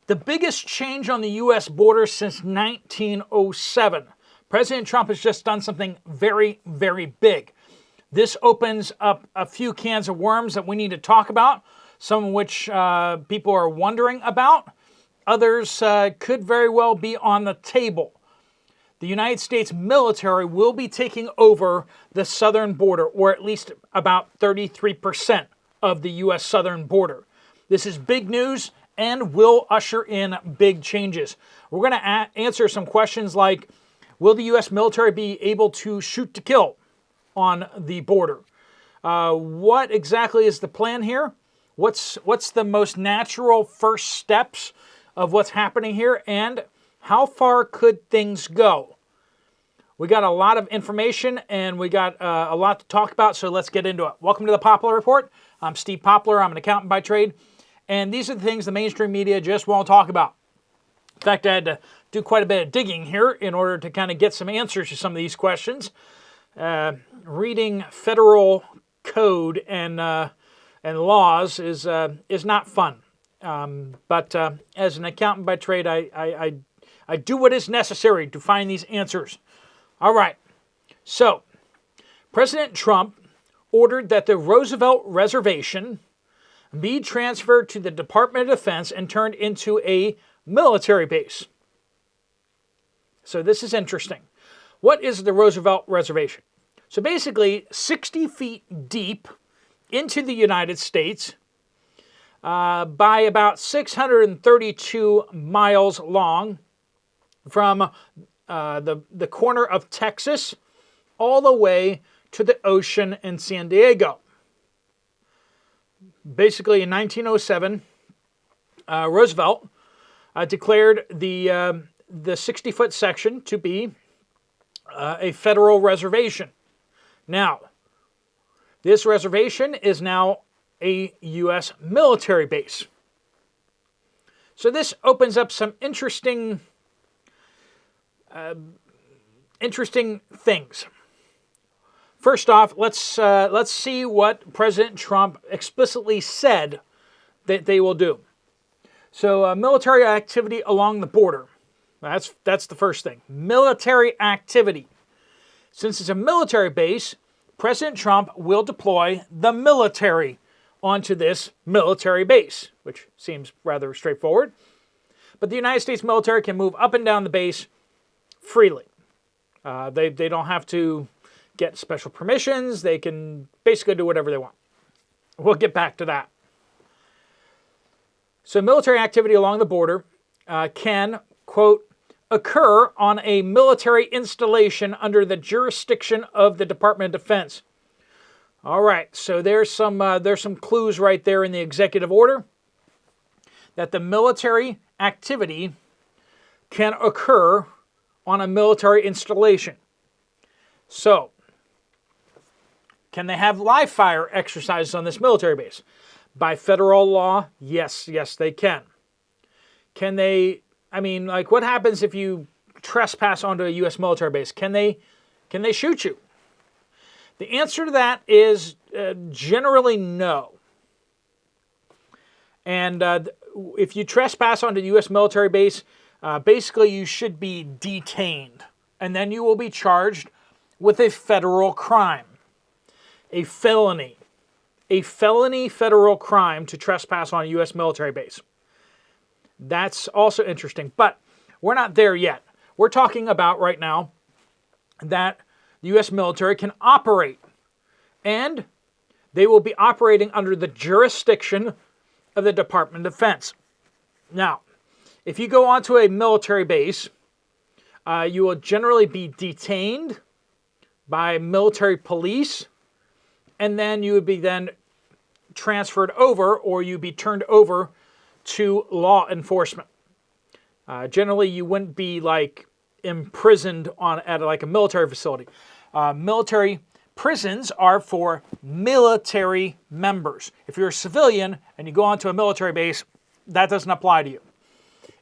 The biggest change on the U.S. border since 1907. President Trump has just done something very, very big. This opens up a few cans of worms that we need to talk about, some of which people are wondering about. Others could very well be on the table. The United States military will be taking over the southern border, or at least about 33% of the U.S. southern border. This is big news and will usher in big changes. We're going to answer some questions like, will the U.S. military be able to shoot to kill on the border? What exactly is the plan here? What's the most natural first steps of what's happening here? And how far could things go? We got a lot of information and we got a lot to talk about, so let's get into it. Welcome to the Poplar Report. I'm Steve Poplar. I'm an accountant by trade. And these are the things the mainstream media just won't talk about. In fact, I had to do quite a bit of digging here in order to kind of get some answers to some of these questions. Reading federal code and laws is not fun. But as an accountant by trade, I do what is necessary to find these answers. All right. So, President Trump ordered that the Roosevelt Reservation be transferred to the Department of Defense and turned into a military base. So this is interesting. What is the Roosevelt Reservation? So basically, 60 feet deep into the United States, by about 632 miles long, from the corner of Texas all the way to the ocean in San Diego. Basically, in 1907, Roosevelt declared the 60-foot section to be a federal reservation. Now, this reservation is now a U.S. military base. So this opens up some interesting things. First off, let's see what President Trump explicitly said that they will do. So, military activity along the border. That's the first thing. Military activity. Since it's a military base, President Trump will deploy the military onto this military base, which seems rather straightforward. But the United States military can move up and down the base freely. They don't have to get special permissions. They can basically do whatever they want. We'll get back to that. So military activity along the border can, quote, occur on a military installation under the jurisdiction of the Department of Defense. All right, so there's some clues right there in the executive order that the military activity can occur on a military installation. So, can they have live fire exercises on this military base? By federal law, yes, they can. Can they, what happens if you trespass onto a U.S. military base? Can they shoot you? The answer to that is generally no. And if you trespass onto the U.S. military base, basically you should be detained. And then you will be charged with a federal crime. A felony federal crime to trespass on a U.S. military base. That's also interesting, but we're not there yet. We're talking about right now that the U.S. military can operate, and they will be operating under the jurisdiction of the Department of Defense. Now, if you go onto a military base, you will generally be detained by military police, and then you would be then transferred over, or you'd be turned over to law enforcement. Generally, you wouldn't be imprisoned at a military facility. Military prisons are for military members. If you're a civilian and you go onto a military base, that doesn't apply to you.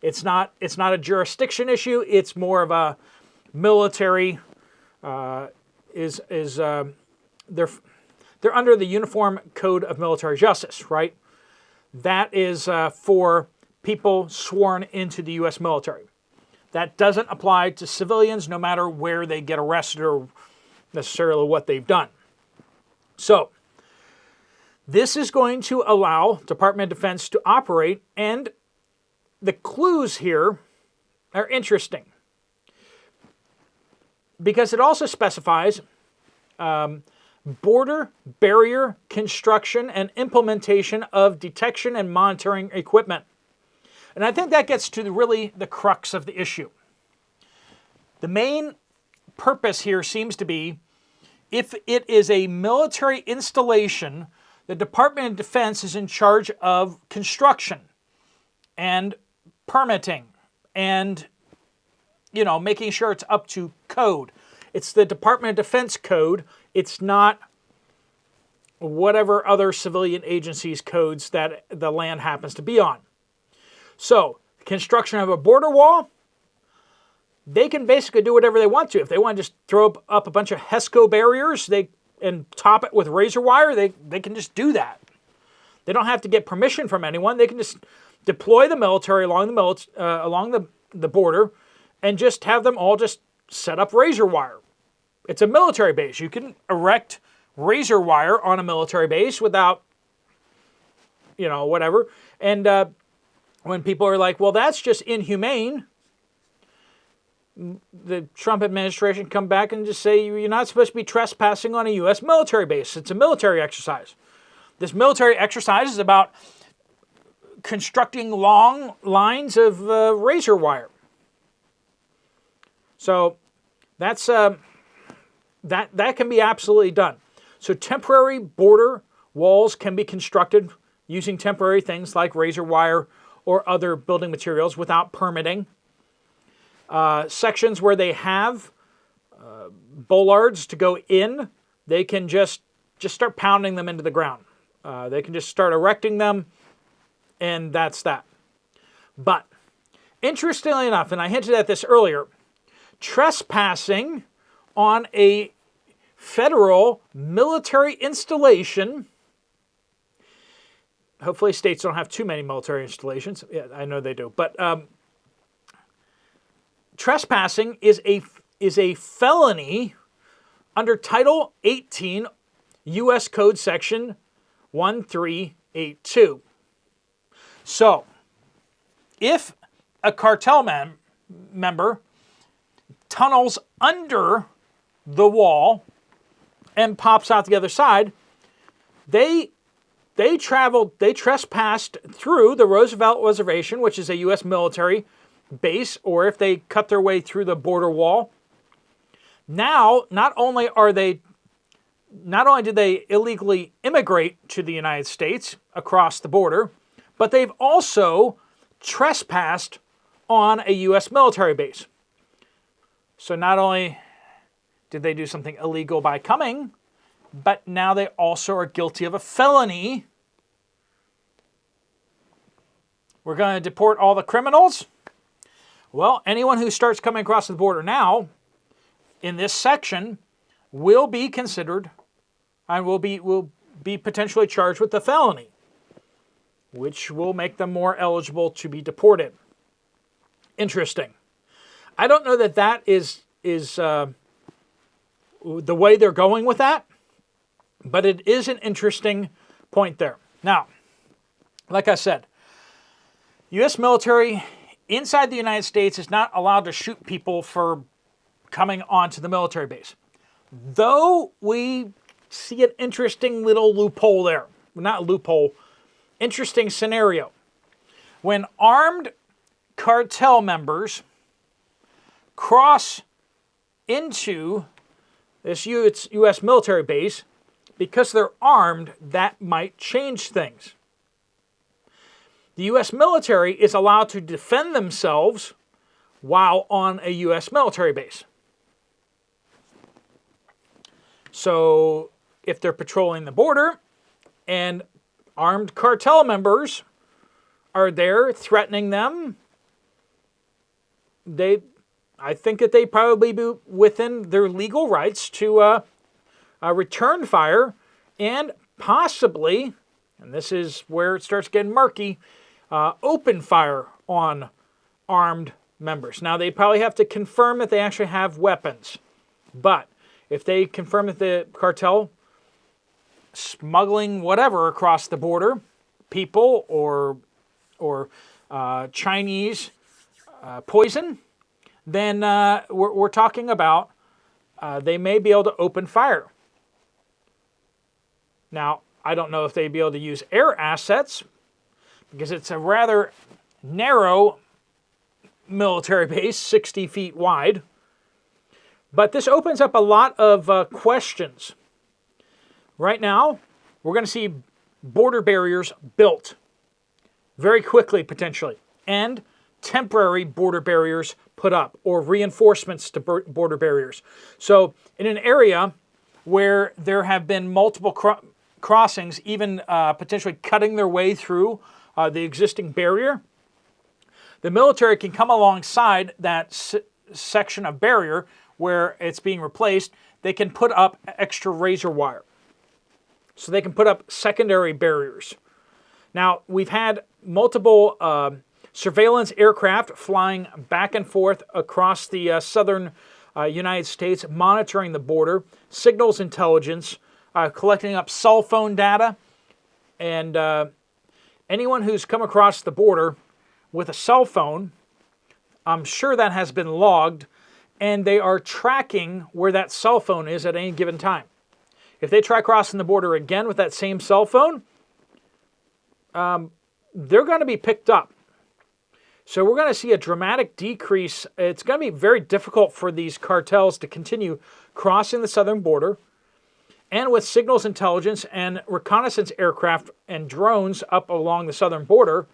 It's not a jurisdiction issue. It's more of a military. They're under the Uniform Code of Military Justice, right? That is for people sworn into the U.S. military. That doesn't apply to civilians, no matter where they get arrested or necessarily what they've done. So, this is going to allow Department of Defense to operate, and the clues here are interesting because it also specifies border barrier construction and implementation of detection and monitoring equipment. And I think that gets to really the crux of the issue. The main purpose here seems to be, if it is a military installation, the Department of Defense is in charge of construction and permitting and, making sure it's up to code. It's the Department of Defense code. It's not whatever other civilian agencies' codes that the land happens to be on. So, construction of a border wall, they can basically do whatever they want to. If they want to just throw up a bunch of HESCO barriers and top it with razor wire, they can just do that. They don't have to get permission from anyone. They can just deploy the military along the border and just have them all just set up razor wire. It's a military base. You can erect razor wire on a military base without, whatever. And when people are like, well, that's just inhumane, the Trump administration come back and just say, you're not supposed to be trespassing on a U.S. military base. It's a military exercise. This military exercise is about constructing long lines of razor wire. So that's that can be absolutely done. So temporary border walls can be constructed using temporary things like razor wire or other building materials without permitting. Sections where they have bollards to go in, they can just start pounding them into the ground. They can just start erecting them, and that's that. But interestingly enough, and I hinted at this earlier, trespassing on a federal military installation, hopefully states don't have too many military installations. Yeah, I know they do. But trespassing is a felony under Title 18 U.S. Code Section 1382. So, if a cartel member tunnels under the wall and pops out the other side, they trespassed through the Roosevelt Reservation, which is a U.S. military base, or if they cut their way through the border wall. Now, not only did they illegally immigrate to the United States across the border, but they've also trespassed on a U.S. military base. So not only did they do something illegal by coming, but now they also are guilty of a felony. We're going to deport all the criminals? Well, anyone who starts coming across the border now in this section will be considered and will be potentially charged with the felony, which will make them more eligible to be deported. Interesting. I don't know that is the way they're going with that, but it is an interesting point there. Now, like I said, U.S. military inside the United States is not allowed to shoot people for coming onto the military base. Though we see an interesting little loophole there. Not loophole, interesting scenario. When armed cartel members cross into this U.S. military base, because they're armed, that might change things. The U.S. military is allowed to defend themselves while on a U.S. military base. So if they're patrolling the border and armed cartel members are there threatening them, I think that they probably be within their legal rights to return fire and possibly, and this is where it starts getting murky, open fire on armed members. Now, they probably have to confirm that they actually have weapons. But if they confirm that the cartel smuggling whatever across the border, people or Chinese poison, then we're talking about they may be able to open fire. Now, I don't know if they'd be able to use air assets because it's a rather narrow military base, 60 feet wide. But this opens up a lot of questions. Right now, we're going to see border barriers built very quickly, potentially, and temporary border barriers put up, or reinforcements to border barriers. So in an area where there have been multiple crossings, even potentially cutting their way through the existing barrier, the military can come alongside that section of barrier where it's being replaced. They can put up extra razor wire. So they can put up secondary barriers. Now, we've had multiple surveillance aircraft flying back and forth across the southern United States, monitoring the border, signals intelligence, collecting up cell phone data, and anyone who's come across the border with a cell phone, I'm sure that has been logged, and they are tracking where that cell phone is at any given time. If they try crossing the border again with that same cell phone, they're going to be picked up. So we're going to see a dramatic decrease. It's going to be very difficult for these cartels to continue crossing the southern border. And with signals intelligence and reconnaissance aircraft and drones up along the southern border,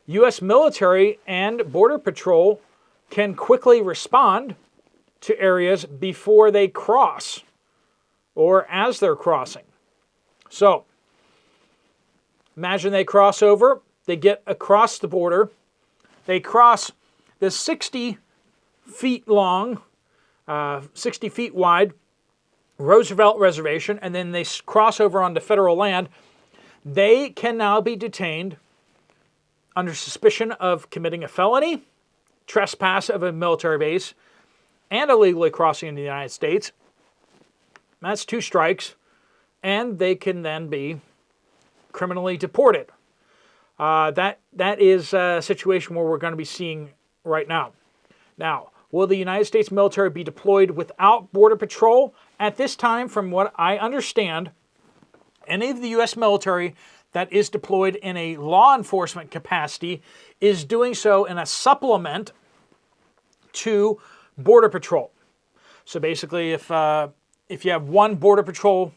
U.S. military and Border Patrol can quickly respond to areas before they cross or as they're crossing. So, imagine they cross over, they get across the border, they cross the 60 feet long, 60 feet wide Roosevelt Reservation, and then they cross over onto federal land. They can now be detained under suspicion of committing a felony, trespass of a military base, and illegally crossing into the United States. That's 2 strikes, and they can then be criminally deported. That is a situation where we're going to be seeing right now. Now, will the United States military be deployed without Border Patrol? At this time, from what I understand, any of the U.S. military that is deployed in a law enforcement capacity is doing so in a supplement to Border Patrol. So basically, if you have one Border Patrol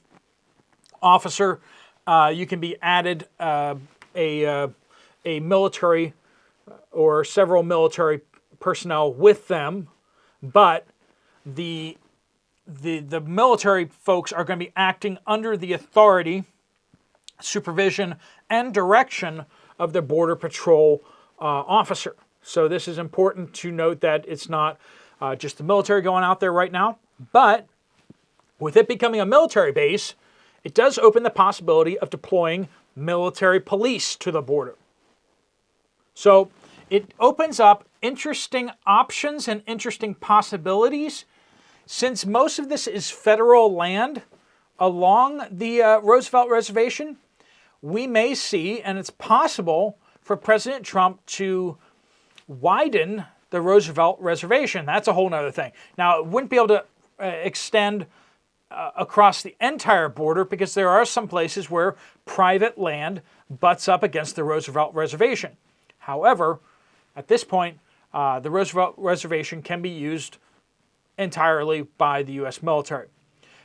officer, you can be added a military or several military personnel with them, but the military folks are going to be acting under the authority, supervision, and direction of the Border Patrol officer. So this is important to note that it's not just the military going out there right now, but with it becoming a military base, it does open the possibility of deploying military police to the border. So it opens up interesting options and interesting possibilities. Since most of this is federal land along the Roosevelt Reservation, we may see, and it's possible for President Trump to widen the Roosevelt Reservation. That's a whole other thing. Now, it wouldn't be able to extend across the entire border because there are some places where private land butts up against the Roosevelt Reservation. However, at this point, the Roosevelt Reservation can be used entirely by the U.S. military.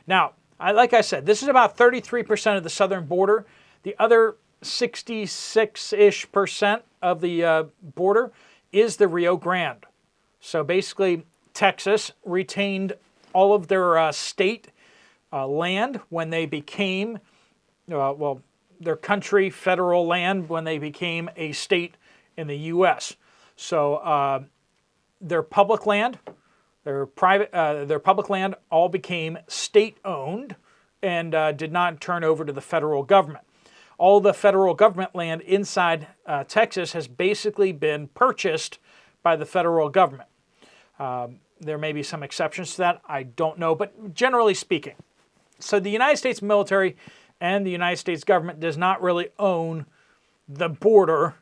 Now, like I said, this is about 33% of the southern border. The other 66-ish% of the border is the Rio Grande. So basically, Texas retained all of their state land when they became, their country federal land when they became a state in the U.S. So their public land, their public land all became state-owned and did not turn over to the federal government. all the federal government land inside Texas has basically been purchased by the federal government. There may be some exceptions to that. I don't know, but generally speaking. So the United States military and the United States government does not really own the border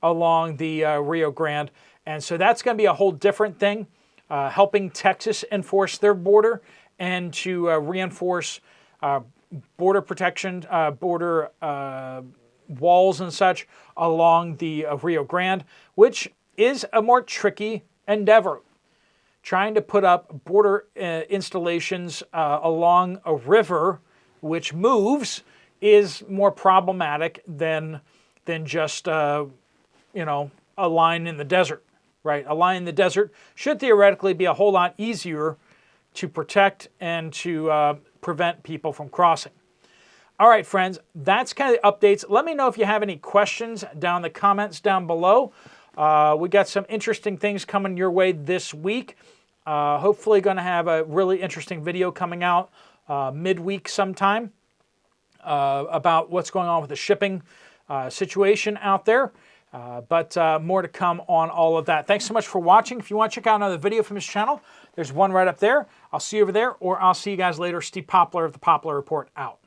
along the Rio Grande. And so that's going to be a whole different thing, helping Texas enforce their border and to reinforce border protection, border walls and such along the Rio Grande, which is a more tricky endeavor. Trying to put up border installations along a river which moves is more problematic than just a line in the desert, right? A line in the desert should theoretically be a whole lot easier to protect and to prevent people from crossing. All right, friends, that's kind of the updates. Let me know if you have any questions down in the comments down below. We got some interesting things coming your way this week. Hopefully going to have a really interesting video coming out midweek sometime about what's going on with the shipping situation out there. But more to come on all of that. Thanks so much for watching. If you want to check out another video from this channel, there's one right up there. I'll see you over there, or I'll see you guys later. Steve Poplar of the Poplar Report out.